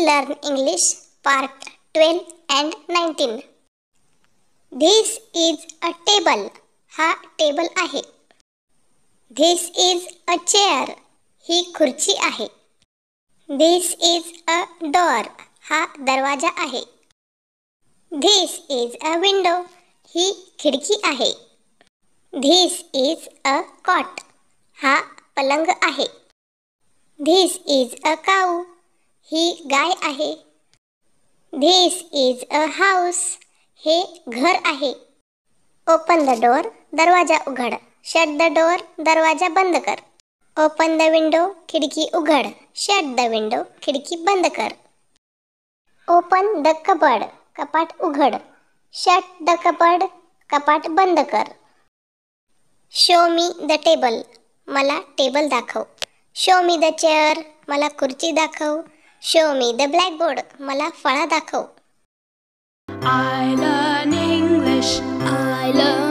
learn English part 12 and 19. This is a table. हा table आहे. This is a chair. ही खुर्ची आहे. This is a door. हा दरवाजा आहे. This is a window. ही खिडकी आहे. This is a cot. हा पलंग आहे. This is a cow. ही गाय आहे. This is a house. हे घर आहे. Open the door. दरवाजा उघड. Shut the door. दरवाजा बंद कर. Open the window. खिडकी उघड. Shut the window. खिडकी बंद कर. Open the cupboard. कपाट उघड. Shut the cupboard. कपाट बंद कर. Show me the table. मला टेबल दाखव. Show me the chair. मला खुर्ची दाखव. Show me the blackboard. मला फळा दाखव. I learn English. I learn